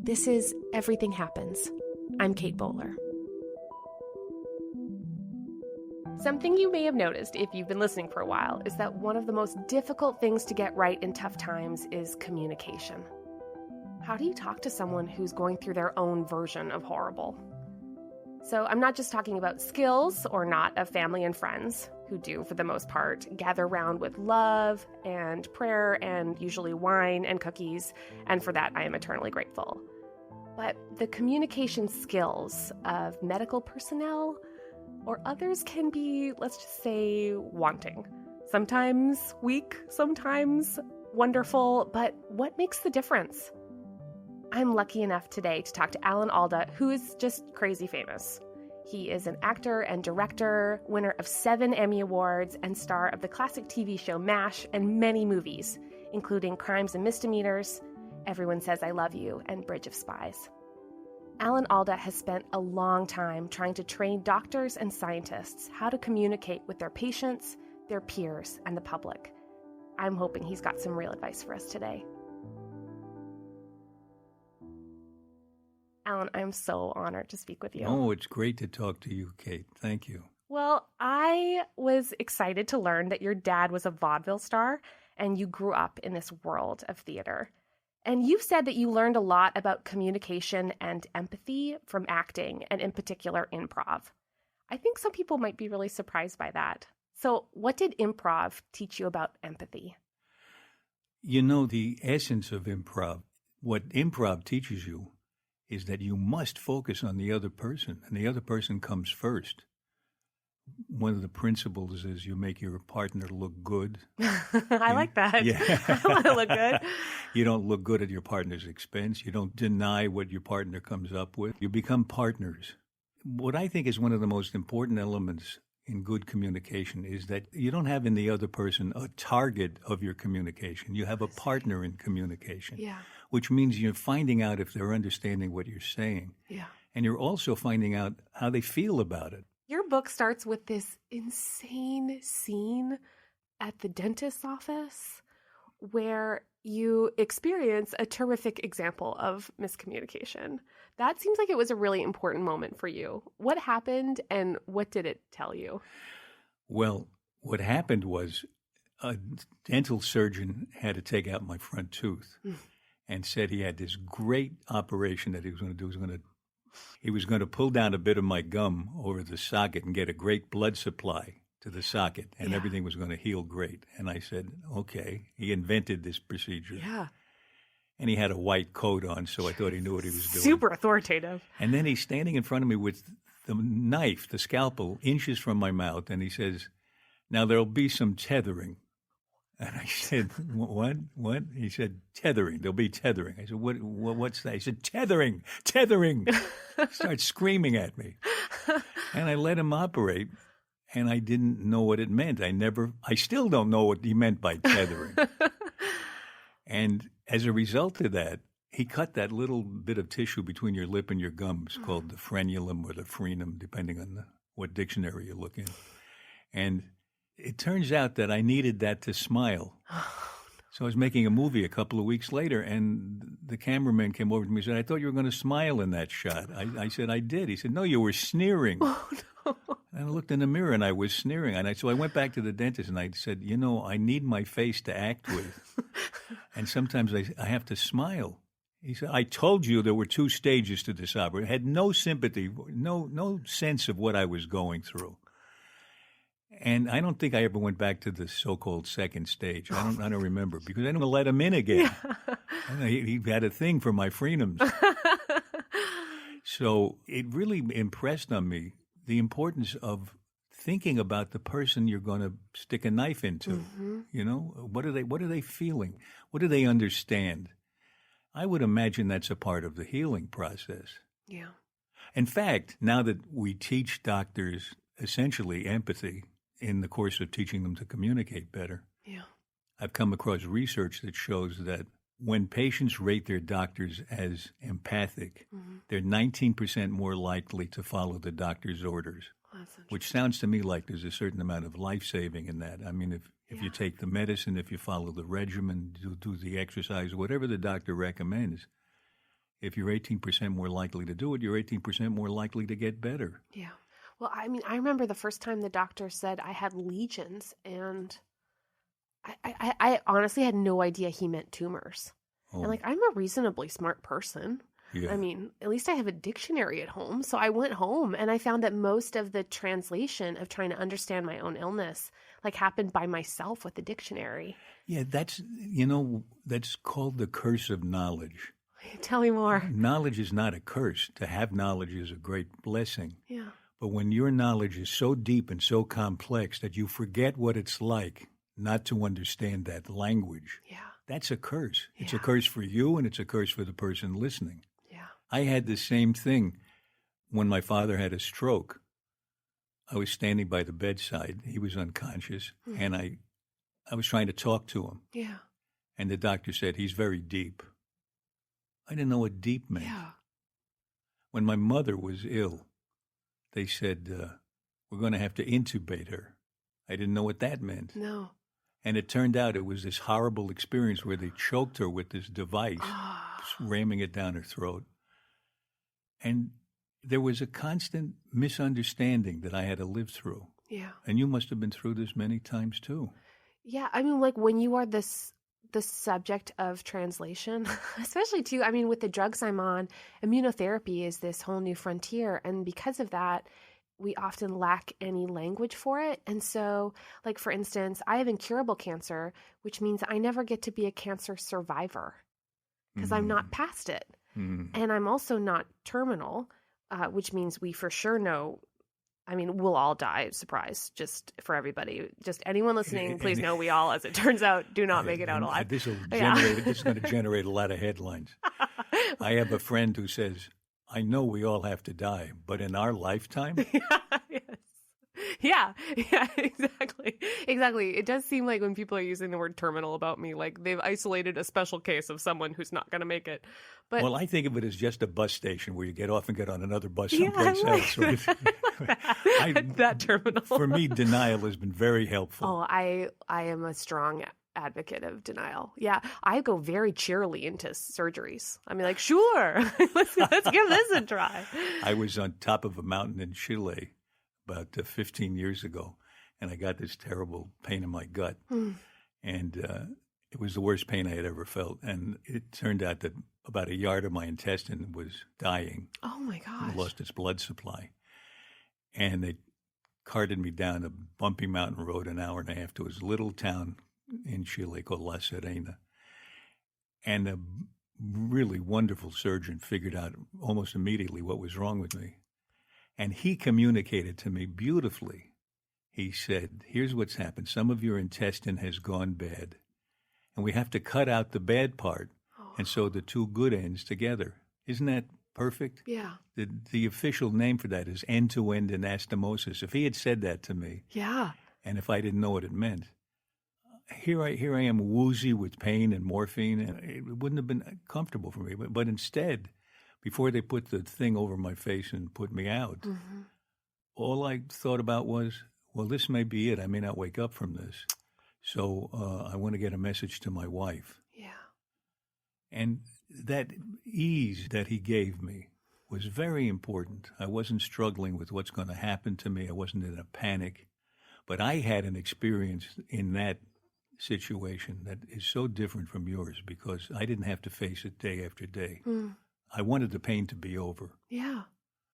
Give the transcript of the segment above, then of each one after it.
This is Everything Happens. I'm Kate Bowler. Something you may have noticed if you've been listening for a while is that one of the most difficult things to get right in tough times is communication. How do you talk to someone who's going through their own version of horrible? So I'm not just talking about skills or not of family and friends, who do, for the most part, gather around with love and prayer and usually wine and cookies, and for that I am eternally grateful. But the communication skills of medical personnel or others can be, let's just say, wanting. Sometimes weak, sometimes wonderful, but what makes the difference? I'm lucky enough today to talk to Alda, who is just crazy famous. He is an actor and director, winner of 7 Emmy Awards, and star of the classic TV show MASH and many movies, including Crimes and Misdemeanors, Everyone Says I Love You, and Bridge of Spies. Alda has spent a long time trying to train doctors and scientists how to communicate with their patients, their peers, and the public. I'm hoping he's got some real advice for us today. Alan, I'm so honored to speak with you. Oh, it's great to talk to you, Kate. Thank you. Well, I was excited to learn that your dad was a vaudeville star and you grew up in this world of theater. And you've said that you learned a lot about communication and empathy from acting, and in particular, improv. I think some people might be really surprised by that. So what did improv teach you about empathy? You know, the essence of improv, what improv teaches you is that you must focus on the other person, and the other person comes first. One of the principles is you make your partner look good. I like that. Yeah. I want to look good. You don't look good at your partner's expense. You don't deny what your partner comes up with. You become partners. What I think is one of the most important elements in good communication is that you don't have in the other person a target of your communication. You have a partner in communication. Yeah. Which means you're finding out if they're understanding what you're saying. Yeah. And you're also finding out how they feel about it. Your book starts with this insane scene at the dentist's office where you experience a terrific example of miscommunication. That seems like it was a really important moment for you. What happened and what did it tell you? Well, what happened was a dental surgeon had to take out my front tooth. And said he had this great operation that he was going to do. He was going to pull down a bit of my gum over the socket and get a great blood supply to the socket, and everything was going to heal great. And I said, okay. He invented this procedure. Yeah. And he had a white coat on, so I thought he knew what he was doing. Super authoritative. And then he's standing in front of me with the knife, the scalpel, inches from my mouth, and he says, now there'll be some tethering. And I said, what? He said, tethering. There'll be tethering. I said, what's that? He said, tethering. Starts screaming at me. And I let him operate, and I didn't know what it meant. I still don't know what he meant by tethering. And as a result of that, he cut that little bit of tissue between your lip and your gums called the frenulum or the frenum, depending on what dictionary you look in. And it turns out that I needed that to smile. So I was making a movie a couple of weeks later, and the cameraman came over to me and said, I thought you were going to smile in that shot. I said, I did. He said, no, you were sneering. Oh, no. And I looked in the mirror, and I was sneering. So I went back to the dentist, and I said, I need my face to act with. And sometimes I have to smile. He said, I told you there were 2 stages to this operation. I had no sympathy, no sense of what I was going through. And I don't think I ever went back to the so-called second stage. I don't remember because I didn't let him in again. Yeah. He had a thing for my frenums. So it really impressed on me the importance of thinking about the person you're going to stick a knife into. Mm-hmm. What are they feeling? What do they understand? I would imagine that's a part of the healing process. Yeah. In fact, now that we teach doctors essentially empathy in the course of teaching them to communicate better, I've come across research that shows that when patients rate their doctors as empathic, they're 19% more likely to follow the doctor's orders, which sounds to me like there's a certain amount of life-saving in that. I mean, if you take the medicine, if you follow the regimen, do the exercise, whatever the doctor recommends, If you're 18% more likely to do it, you're 18% more likely to get better. Yeah. Well, I mean, I remember the first time the doctor said I had lesions, and I honestly had no idea he meant tumors. Oh, And I'm a reasonably smart person. yeah. I mean, at least I have a dictionary at home. So I went home and I found that most of the translation of trying to understand my own illness happened by myself with the dictionary. Yeah, that's called the curse of knowledge. Tell me more. Knowledge is not a curse. To have knowledge is a great blessing. Yeah. But when your knowledge is so deep and so complex that you forget what it's like not to understand that language, that's a curse. It's a curse for you, and it's a curse for the person listening. Yeah. I had the same thing when my father had a stroke. I was standing by the bedside. He was unconscious, and I was trying to talk to him. Yeah. And the doctor said, he's very deep. I didn't know what deep meant. Yeah. When my mother was ill, they said, we're going to have to intubate her. I didn't know what that meant. No. And it turned out it was this horrible experience where they choked her with this device, ramming it down her throat. And there was a constant misunderstanding that I had to live through. Yeah. And you must have been through this many times too. Yeah. I mean, when you are the subject of translation, especially too, I mean, with the drugs I'm on, immunotherapy is this whole new frontier. And because of that, we often lack any language for it. And so, for instance, I have incurable cancer, which means I never get to be a cancer survivor because I'm not past it. And I'm also not terminal, which means we for sure know, I mean, we'll all die, surprise, just for everybody. Just anyone listening, please know we all, as it turns out, do not make it out alive. This is going to generate a lot of headlines. I have a friend who says, I know we all have to die, but in our lifetime? Yeah, exactly. Exactly. It does seem like when people are using the word terminal about me, they've isolated a special case of someone who's not going to make it. But well, I think of it as just a bus station where you get off and get on another bus someplace else. That terminal. For me, denial has been very helpful. Oh, I am a strong advocate of denial. Yeah, I go very cheerily into surgeries. I mean, sure, let's give this a try. I was on top of a mountain in Chile about 15 years ago, and I got this terrible pain in my gut, and it was the worst pain I had ever felt. And it turned out that about a yard of my intestine was dying. Oh my gosh! It lost its blood supply, and they carted me down a bumpy mountain road an hour and a half to this little town in Chile called La Serena. And a really wonderful surgeon figured out almost immediately what was wrong with me. And he communicated to me beautifully. He said, here's what's happened. Some of your intestine has gone bad, and we have to cut out the bad part and sew the two good ends together. Isn't that perfect? Yeah. The official name for that is end-to-end anastomosis. If he had said that to me, and if I didn't know what it meant, here I am woozy with pain and morphine, and it wouldn't have been comfortable for me. But instead, before they put the thing over my face and put me out, all I thought about was, well, this may be it. I may not wake up from this. So I want to get a message to my wife. Yeah. And that ease that he gave me was very important. I wasn't struggling with what's going to happen to me. I wasn't in a panic. But I had an experience in that situation that is so different from yours because I didn't have to face it day after day. I wanted the pain to be over. Yeah.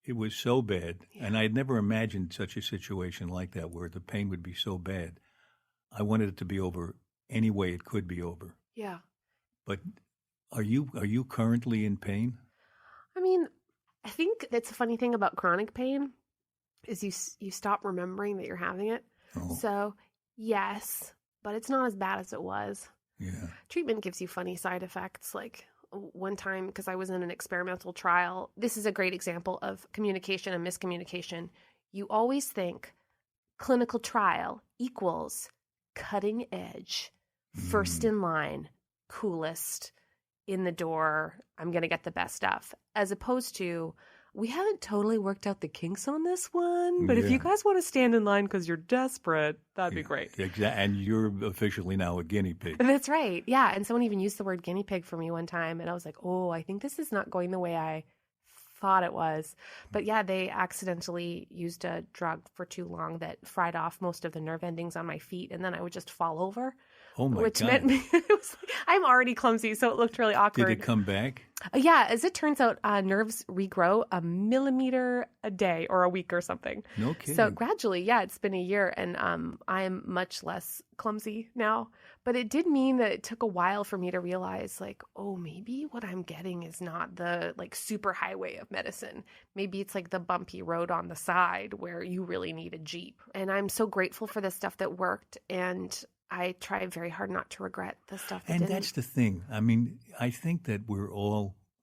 It was so bad, and I had never imagined such a situation like that where the pain would be so bad. I wanted it to be over any way it could be over. Yeah. But are you currently in pain? I mean, I think that's a funny thing about chronic pain is you stop remembering that you're having it. Oh. So, yes, but it's not as bad as it was. Yeah. Treatment gives you funny side effects. Like one time, because I was in an experimental trial, this is a great example of communication and miscommunication. You always think clinical trial equals cutting edge, first in line, coolest, in the door, I'm going to get the best stuff, as opposed to, we haven't totally worked out the kinks on this one, but if Yeah. you guys want to stand in line because you're desperate, that'd be great. Exactly. And you're officially now a guinea pig. That's right. Yeah. And someone even used the word guinea pig for me one time. And I was like, oh, I think this is not going the way I thought it was. But yeah, they accidentally used a drug for too long that fried off most of the nerve endings on my feet. And then I would just fall over. Oh, my which God. meant I'm already clumsy, so it looked really awkward. Did it come back? Yeah, as it turns out, nerves regrow a millimeter a day or a week or something. No kidding. So gradually, yeah, it's been a year, and I'm much less clumsy now. But it did mean that it took a while for me to realize, like, oh, maybe what I'm getting is not the like super highway of medicine. Maybe it's like the bumpy road on the side where you really need a Jeep. And I'm so grateful for the stuff that worked, and I try very hard not to regret the stuff that And didn't. that's the thing. I mean, I think that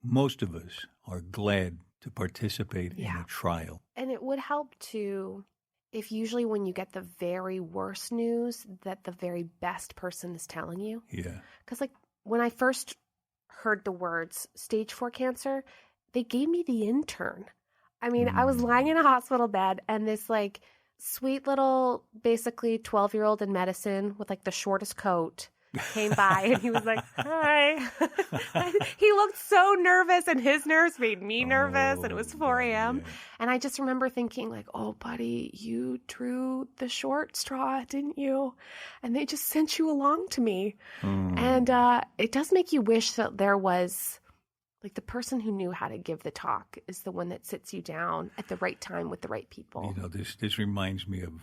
most of us are glad to participate in a trial. And it would help to, if usually when you get the very worst news, that the very best person is telling you. Yeah. Because like when I first heard the words stage 4 cancer, they gave me the intern. I mean, I was lying in a hospital bed, and this like sweet little, basically 12-year-old in medicine with like the shortest coat came by, and he was like, hi. He looked so nervous, and his nerves made me nervous, and it was 4 a.m. Yeah. And I just remember thinking like, oh, buddy, you drew the short straw, didn't you? And they just sent you along to me. And it does make you wish that there was like the person who knew how to give the talk is the one that sits you down at the right time with the right people. You know, this reminds me of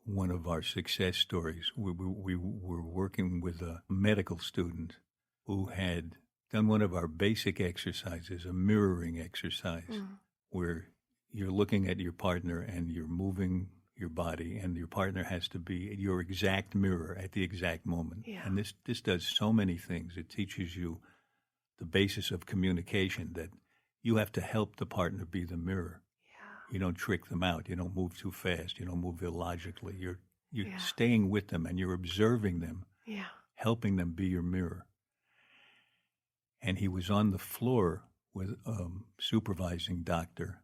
one of our success stories. We were working with a medical student who had done one of our basic exercises, a mirroring exercise, where you're looking at your partner and you're moving your body, and your partner has to be your exact mirror at the exact moment. Yeah. And this does so many things. It teaches you the basis of communication, that you have to help the partner be the mirror. Yeah. You don't trick them out. You don't move too fast. You don't move illogically. You're staying with them, and you're observing them, helping them be your mirror. And he was on the floor with a supervising doctor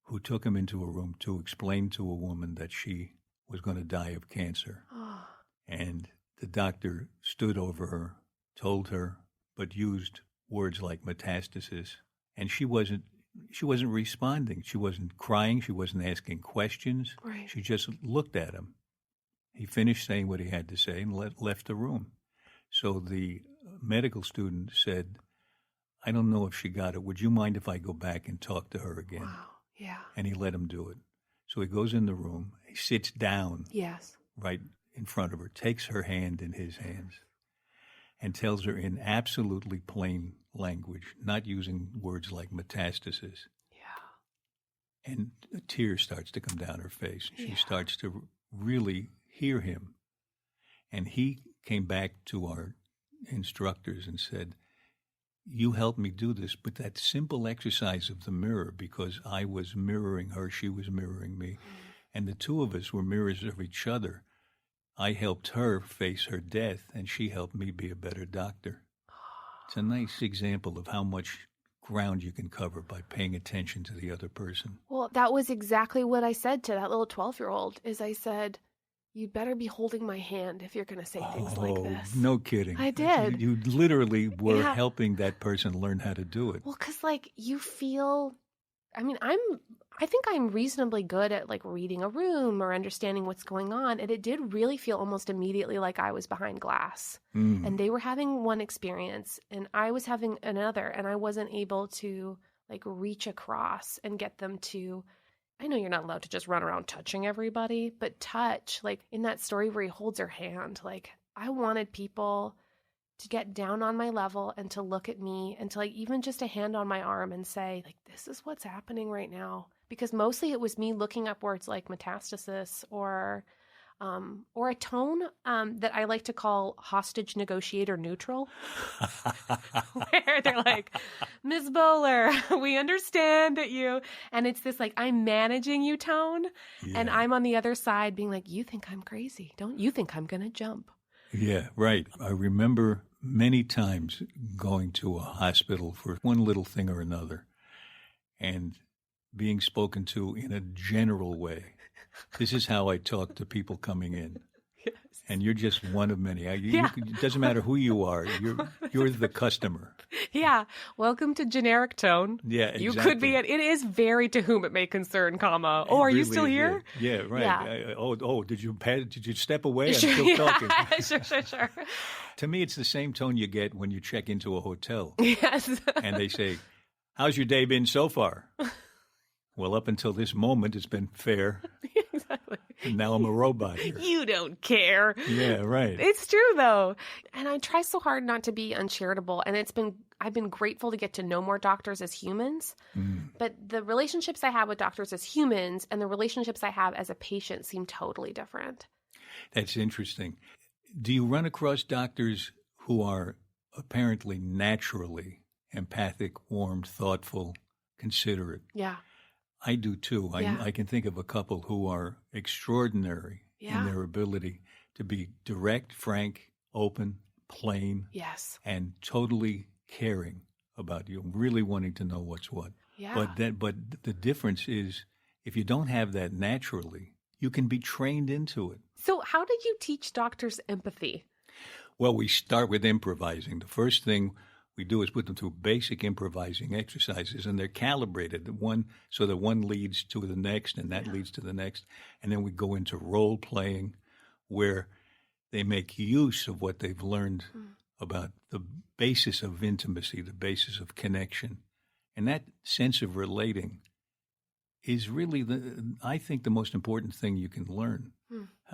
who took him into a room to explain to a woman that she was going to die of cancer. Oh. And the doctor stood over her, told her, but used words like metastasis, and she wasn't responding. She wasn't crying. She wasn't asking questions. Right. She just looked at him. He finished saying what he had to say and left the room. So the medical student said, I don't know if she got it. Would you mind if I go back and talk to her again? Wow. Yeah. And he let him do it. So he goes in the room. He sits down Yes. right in front of her, takes her hand in his hands, and tells her in absolutely plain language, not using words like metastasis. Yeah. And a tear starts to come down her face. She starts to really hear him. And he came back to our instructors and said, you helped me do this, but that simple exercise of the mirror, because I was mirroring her, she was mirroring me, and the two of us were mirrors of each other. I helped her face her death, and she helped me be a better doctor. It's a nice example of how much ground you can cover by paying attention to the other person. Well, that was exactly what I said to that little 12-year-old, is I said, you'd better be holding my hand if you're going to say things like this. No kidding. I did. You literally were helping that person learn how to do it. Well, because like you feel, I mean, I think I'm reasonably good at like reading a room or understanding what's going on. And it did really feel almost immediately like I was behind glass. And they were having one experience and I was having another, and I wasn't able to like reach across and get them to, I know you're not allowed to just run around touching everybody, but touch, like in that story where he holds her hand, like I wanted people to get down on my level and to look at me and to like even just a hand on my arm and say, like, this is what's happening right now. Because mostly it was me looking up words like metastasis or a tone that I like to call hostage negotiator neutral, where they're like, Ms. Bowler, we understand that you, and it's this like, I'm managing you tone, and I'm on the other side being like, you think I'm crazy. Don't you think I'm going to jump? Yeah, right. I remember many times going to a hospital for one little thing or another, and being spoken to in a general way. This is how I talk to people coming in. Yes. And you're just one of many. Yeah. It doesn't matter who you are. You're the customer. Yeah. Welcome to generic tone. Yeah, exactly. You could be. It is very to whom it may concern, comma. Oh, are you still here? Yeah, right. Yeah. Did you step away? I'm Sure, still talking. Sure. To me, it's the same tone you get when you check into a hotel. Yes. And they say, "How's your day been so far?" Well, up until this moment, it's been fair. Exactly. And now I'm a robot here. You don't care. Yeah, right. It's true though. And I try so hard not to be uncharitable. And I've been grateful to get to know more doctors as humans. But the relationships I have with doctors as humans and the relationships I have as a patient seem totally different. That's interesting. Do you run across doctors who are apparently naturally empathic, warm, thoughtful, considerate? Yeah. I do too. Yeah. I can think of a couple who are extraordinary in their ability to be direct, frank, open, plain, Yes. and totally caring about you, really wanting to know what's what. Yeah. But the difference is, if you don't have that naturally, you can be trained into it. So how did you teach doctors empathy? Well, we start with improvising. The first thing we do is put them through basic improvising exercises, and they're calibrated so that one leads to the next, and that leads to the next. And then we go into role playing, where they make use of what they've learned about the basis of intimacy, the basis of connection. And that sense of relating is really, I think, the most important thing you can learn.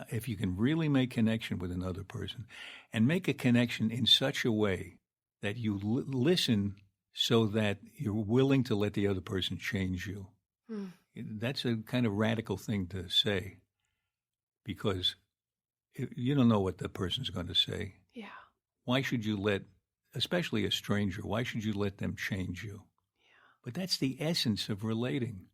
If you can really make connection with another person, and make a connection in such a way that you listen so that you're willing to let the other person change you. That's a kind of radical thing to say, because you don't know what the person's going to say. Yeah. Why should you especially a stranger, why should you let them change you? Yeah. But that's the essence of relating.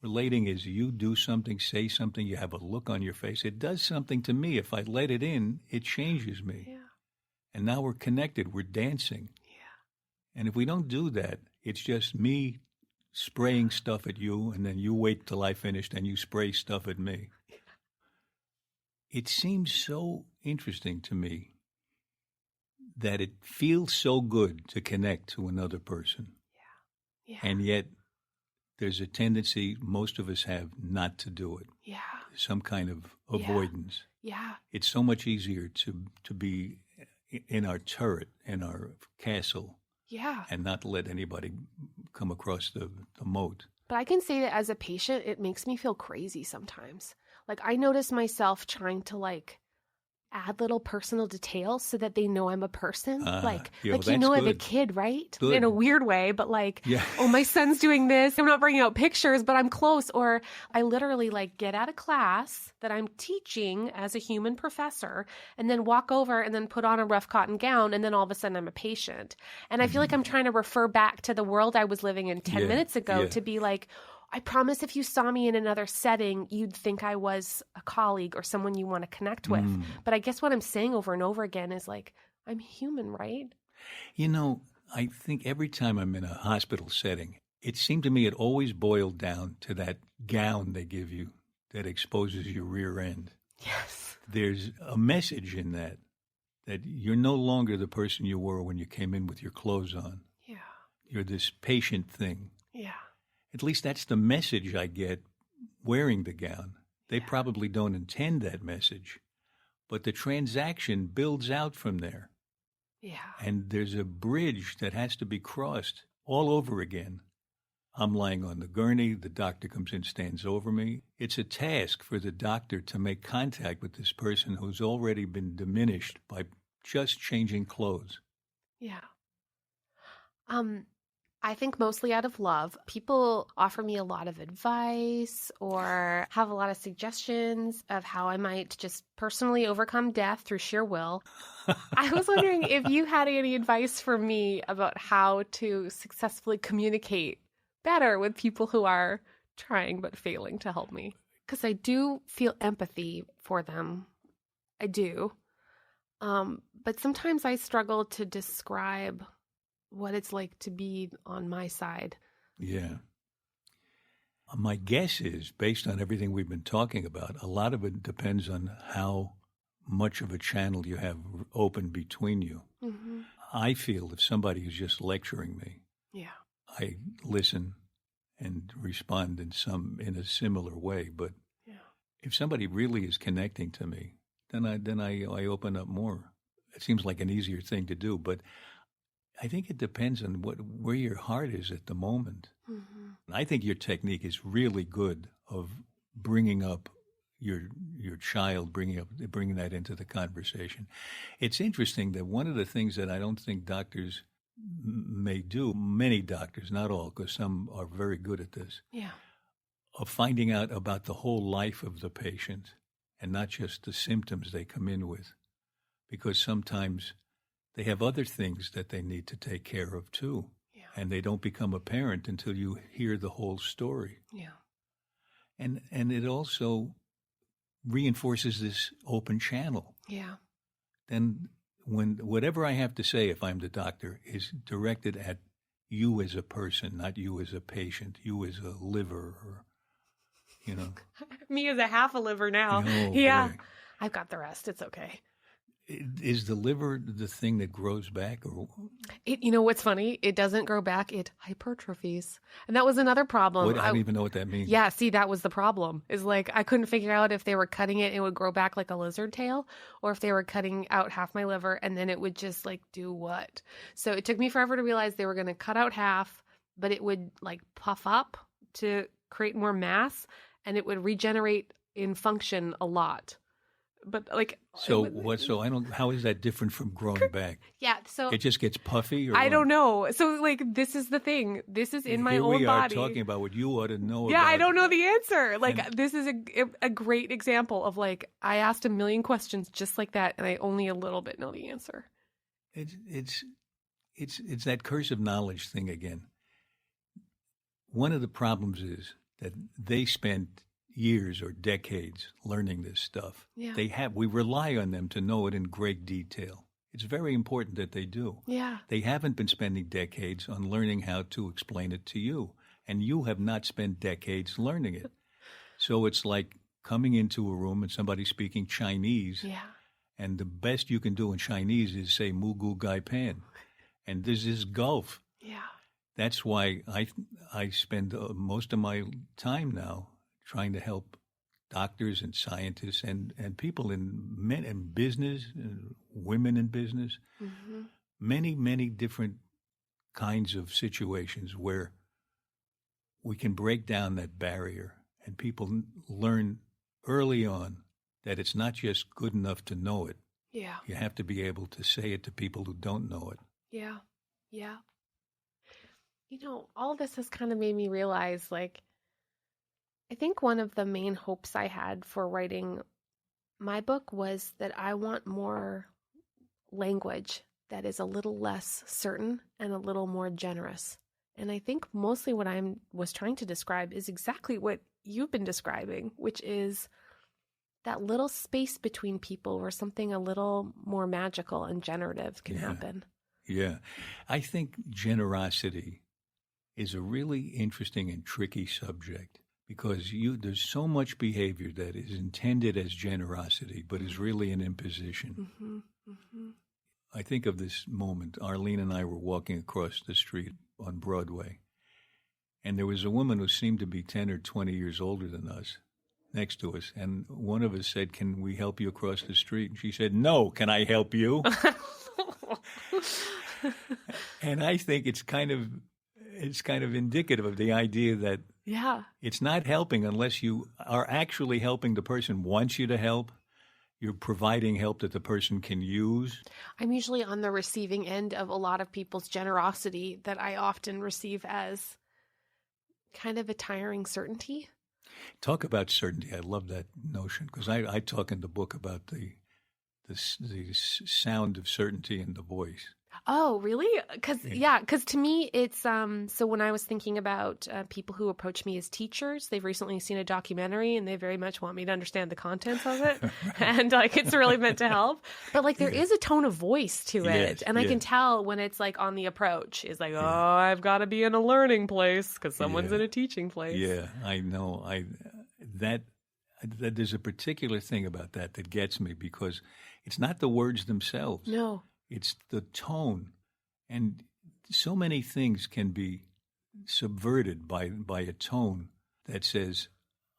Relating is you do something, say something, you have a look on your face. It does something to me. If I let it in, it changes me. Yeah. And now we're connected. We're dancing. Yeah. And if we don't do that, it's just me spraying stuff at you, and then you wait till I finished and you spray stuff at me. It seems so interesting to me that it feels so good to connect to another person. Yeah. And yet there's a tendency most of us have not to do it. Yeah. Some kind of avoidance. Yeah. It's so much easier to be in our turret, in our castle, and not let anybody come across the moat. But I can say that as a patient, it makes me feel crazy sometimes. Like, I notice myself trying to add little personal details so that they know I'm a person. I have a kid, right? Good. In a weird way, but oh, my son's doing this. I'm not bringing out pictures, but I'm close. Or I literally get out of class that I'm teaching as a human professor and then walk over and then put on a rough cotton gown. And then all of a sudden I'm a patient. And I feel like I'm trying to refer back to the world I was living in 10 minutes ago to be like, I promise if you saw me in another setting, you'd think I was a colleague or someone you want to connect with. But I guess what I'm saying over and over again is I'm human, right? You know, I think every time I'm in a hospital setting, it seemed to me it always boiled down to that gown they give you that exposes your rear end. Yes. There's a message in that you're no longer the person you were when you came in with your clothes on. Yeah. You're this patient thing. Yeah. At least that's the message I get wearing the gown. They probably don't intend that message, but the transaction builds out from there. Yeah. And there's a bridge that has to be crossed all over again. I'm lying on the gurney. The doctor comes in, stands over me. It's a task for the doctor to make contact with this person who's already been diminished by just changing clothes. Yeah. I think mostly out of love. People offer me a lot of advice or have a lot of suggestions of how I might just personally overcome death through sheer will. I was wondering if you had any advice for me about how to successfully communicate better with people who are trying but failing to help me. Because I do feel empathy for them. I do. But sometimes I struggle to describe what it's like to be on my side. Yeah. My guess is, based on everything we've been talking about, a lot of it depends on how much of a channel you have open between you. Mm-hmm. I feel if somebody is just lecturing me, Yeah. I listen and respond in a similar way. But Yeah. if somebody really is connecting to me, then I open up more. It seems like an easier thing to do, but I think it depends on where your heart is at the moment. Mm-hmm. I think your technique is really good of bringing up your child, bringing that into the conversation. It's interesting that one of the things that I don't think doctors may do, many doctors, not all, because some are very good at this, Yeah. of finding out about the whole life of the patient and not just the symptoms they come in with, because sometimes they have other things that they need to take care of too. Yeah. And they don't become apparent until you hear the whole story. Yeah. And it also reinforces this open channel. Yeah. Then when whatever I have to say, if I'm the doctor, is directed at you as a person, not you as a patient, you as a liver, or, Me as a half a liver now. Oh, yeah. boy. I've got the rest. It's okay. Is the liver the thing that grows back? Or What's funny? It doesn't grow back. It hypertrophies. And that was another problem. I don't even know what that means. Yeah, see, that was the problem. Is like I couldn't figure out if they were cutting it, it would grow back like a lizard tail, or if they were cutting out half my liver and then it would just like do what? So it took me forever to realize they were going to cut out half, but it would like puff up to create more mass and it would regenerate in function a lot. But like so I don't how is that different from growing back? Yeah, so it just gets puffy, or I what? don't know. So like this is the thing. This is in my own we body. are talking about what you ought to know. Yeah, about. I don't know the answer. Like this is a great example of like I asked a million questions just like that, and I only a little bit know the answer. It's that curse of knowledge thing again. One of the problems is that they spent years or decades learning this stuff. Yeah. We rely on them to know it in great detail. It's very important that they do. Yeah. They haven't been spending decades on learning how to explain it to you, and you have not spent decades learning it. So it's like coming into a room and somebody speaking Chinese. Yeah. And the best you can do in Chinese is say "Mu gu gai pan," and there's this gulf. Yeah. That's why I spend most of my time now trying to help doctors and scientists and people in business, and women in business, Mm-hmm. many different kinds of situations where we can break down that barrier and people learn early on that it's not just good enough to know it. Yeah. You have to be able to say it to people who don't know it. Yeah. Yeah. All this has kind of made me realize, like, I think one of the main hopes I had for writing my book was that I want more language that is a little less certain and a little more generous. And I think mostly what I was trying to describe is exactly what you've been describing, which is that little space between people where something a little more magical and generative can happen. Yeah. I think generosity is a really interesting and tricky subject because there's so much behavior that is intended as generosity but is really an imposition. Mm-hmm. Mm-hmm. I think of this moment. Arlene and I were walking across the street on Broadway, and there was a woman who seemed to be 10 or 20 years older than us next to us, and one of us said, "Can we help you across the street?" And she said, "No, can I help you?" And I think it's kind of indicative of the idea that it's not helping unless you are actually helping the person wants you to help. You're providing help that the person can use. I'm usually on the receiving end of a lot of people's generosity that I often receive as kind of a tiring certainty. Talk about certainty. I love that notion because I talk in the book about the sound of certainty in the voice. Oh, really? Because to me, it's so when I was thinking about people who approach me as teachers, they've recently seen a documentary and they very much want me to understand the contents of it. And like it's really meant to help. But like there is a tone of voice to it. Yes, And I can yes. tell when it's like on the approach is like, oh, I've got to be in a learning place because someone's in a teaching place. Yeah, I know. That there's a particular thing about that gets me because it's not the words themselves. No. It's the tone, and so many things can be subverted by a tone that says,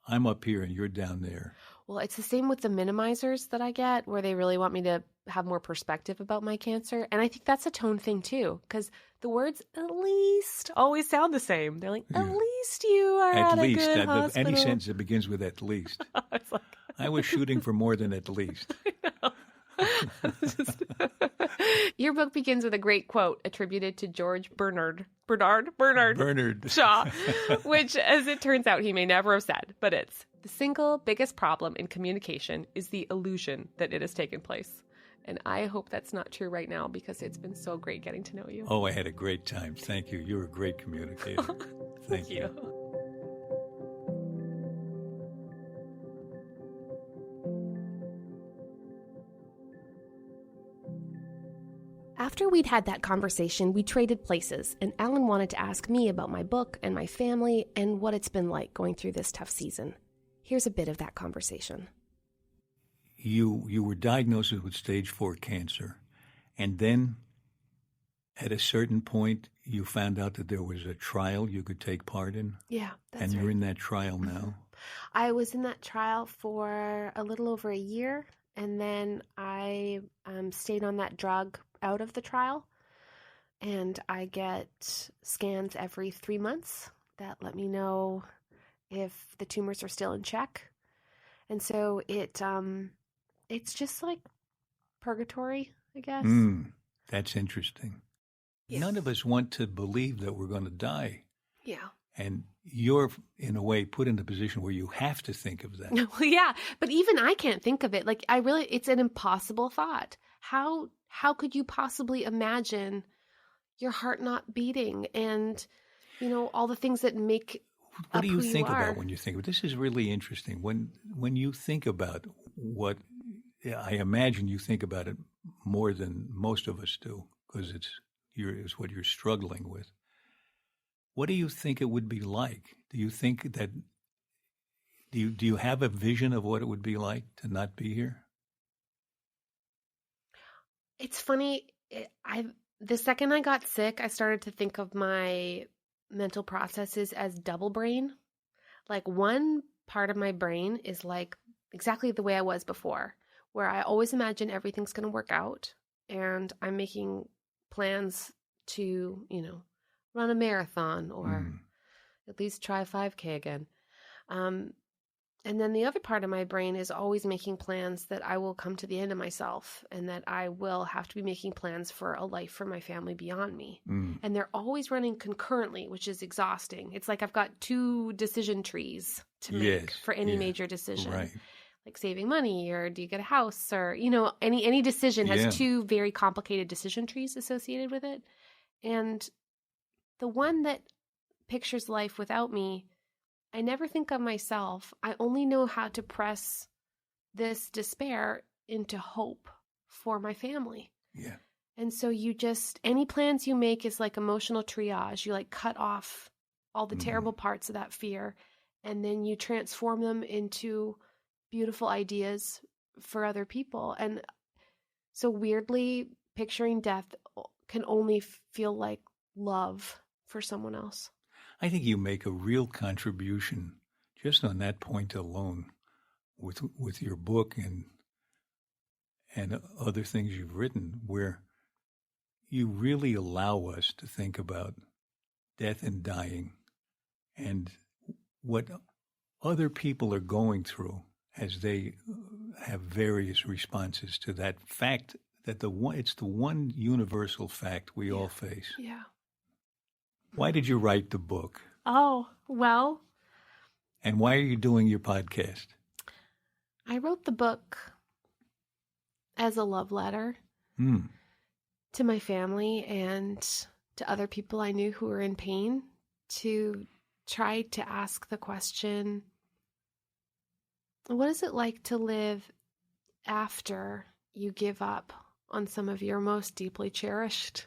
"I'm up here and you're down there." Well, it's the same with the minimizers that I get where they really want me to have more perspective about my cancer. And I think that's a tone thing too, because the words at least always sound the same. They're like, at least you are at At a least, good hospital. any sentence that begins with "at least." It's like, I was shooting for more than at least. Your book begins with a great quote attributed to George Bernard Shaw, which, as it turns out, he may never have said, but it's, the single biggest problem in communication is the illusion that it has taken place. And I hope that's not true right now because it's been so great getting to know you. Oh, I had a great time. Thank you. You're a great communicator. Thank you. After we'd had that conversation, we traded places, and Alan wanted to ask me about my book and my family and what it's been like going through this tough season. Here's a bit of that conversation. You were diagnosed with stage 4 cancer, and then at a certain point, you found out that there was a trial you could take part in? Yeah, that's right. And you're in that trial now? I was in that trial for a little over a year, and then I stayed on that drug out of the trial, and I get scans every 3 months that let me know if the tumors are still in check. And so it's just like purgatory, I guess. That's interesting. Yeah. None of us want to believe that we're going to die. Yeah. And you're, in a way, put in a position where you have to think of that. Well, yeah, but even I can't think of it. Like, it's an impossible thought. How could you possibly imagine your heart not beating and, all the things that make What do you who think you are? about when you think of it? This is really interesting. When you think about what, I imagine you think about it more than most of us do because it's what you're struggling with. What do you think it would be like? Do you think that, do you have a vision of what it would be like to not be here? It's funny. The second I got sick, I started to think of my mental processes as double brain. Like one part of my brain is like exactly the way I was before, where I always imagine everything's going to work out and I'm making plans to, run a marathon or at least try 5K again. And then the other part of my brain is always making plans that I will come to the end of myself and that I will have to be making plans for a life for my family beyond me. And they're always running concurrently, which is exhausting. It's like I've got 2 decision trees to make for any major decision. Right. Like saving money or do you get a house or, any decision has 2 very complicated decision trees associated with it. And the one that pictures life without me, I never think of myself. I only know how to press this despair into hope for my family. Yeah. And so any plans you make is like emotional triage. You like cut off all the terrible parts of that fear, and then you transform them into beautiful ideas for other people. And so weirdly, picturing death can only feel like love for someone else. I think you make a real contribution just on that point alone with your book and other things you've written, where you really allow us to think about death and dying and what other people are going through as they have various responses to that fact that it's the one universal fact we all face. Yeah. Why did you write the book? Oh, well. And why are you doing your podcast? I wrote the book as a love letter to my family and to other people I knew who were in pain to try to ask the question, what is it like to live after you give up on some of your most deeply cherished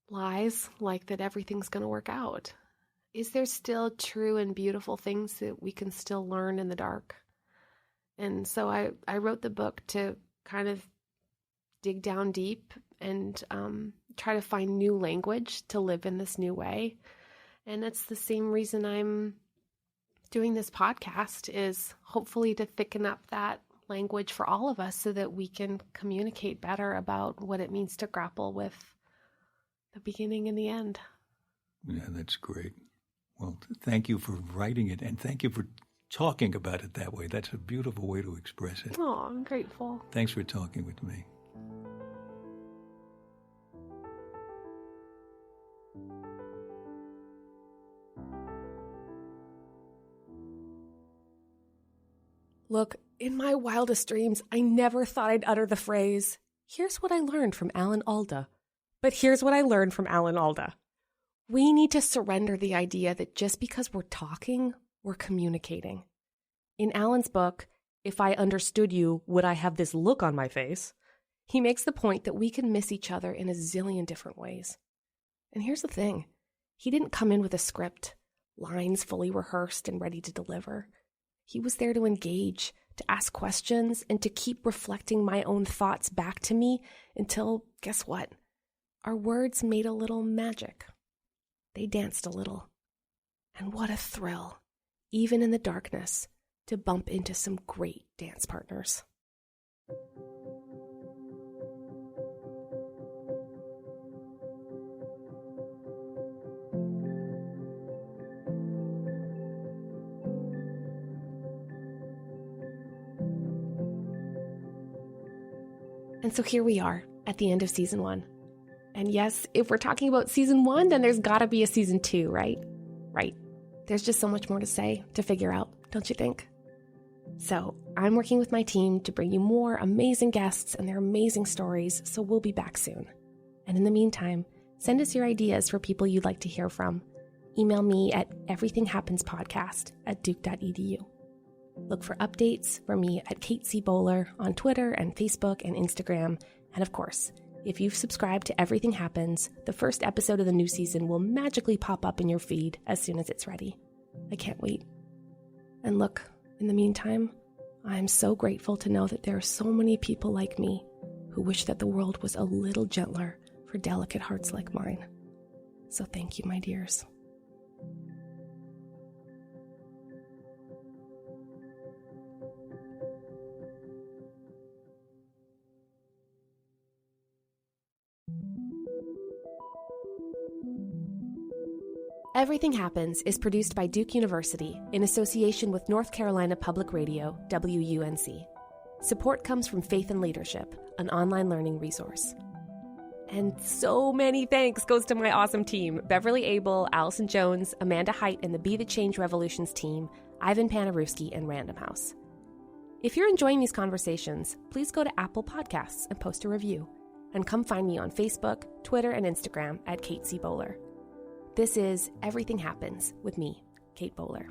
lies, like that everything's going to work out? Is there still true and beautiful things that we can still learn in the dark? And so I wrote the book to kind of dig down deep and try to find new language to live in this new way. And it's the same reason I'm doing this podcast, is hopefully to thicken up that language for all of us so that we can communicate better about what it means to grapple with the beginning and the end. Yeah, that's great. Well, thank you for writing it, and thank you for talking about it that way. That's a beautiful way to express it. Oh, I'm grateful. Thanks for talking with me. Look, in my wildest dreams, I never thought I'd utter the phrase, "Here's what I learned from Alda." But here's what I learned from Alda. We need to surrender the idea that just because we're talking, we're communicating. In Alan's book, If I Understood You, Would I Have This Look on My Face?, he makes the point that we can miss each other in a zillion different ways. And here's the thing. He didn't come in with a script, lines fully rehearsed and ready to deliver. He was there to engage, to ask questions, and to keep reflecting my own thoughts back to me until, guess what? Our words made a little magic. They danced a little. And what a thrill, even in the darkness, to bump into some great dance partners. And so here we are at the end of season 1. And yes, if we're talking about season 1, then there's gotta be a season 2, right? Right. There's just so much more to say, to figure out, don't you think? So I'm working with my team to bring you more amazing guests and their amazing stories, so we'll be back soon. And in the meantime, send us your ideas for people you'd like to hear from. Email me at everythinghappenspodcast@duke.edu. Look for updates from me at Kate C. Bowler on Twitter and Facebook and Instagram. And of course, if you've subscribed to Everything Happens, the first episode of the new season will magically pop up in your feed as soon as it's ready. I can't wait. And look, in the meantime, I am so grateful to know that there are so many people like me who wish that the world was a little gentler for delicate hearts like mine. So thank you, my dears. Everything Happens is produced by Duke University in association with North Carolina Public Radio, WUNC. Support comes from Faith and Leadership, an online learning resource. And so many thanks goes to my awesome team, Beverly Abel, Allison Jones, Amanda Height, and the Be the Change Revolutions team, Ivan Panarewski, and Random House. If you're enjoying these conversations, please go to Apple Podcasts and post a review. And come find me on Facebook, Twitter, and Instagram at Kate C. Bowler. This is Everything Happens with me, Kate Bowler.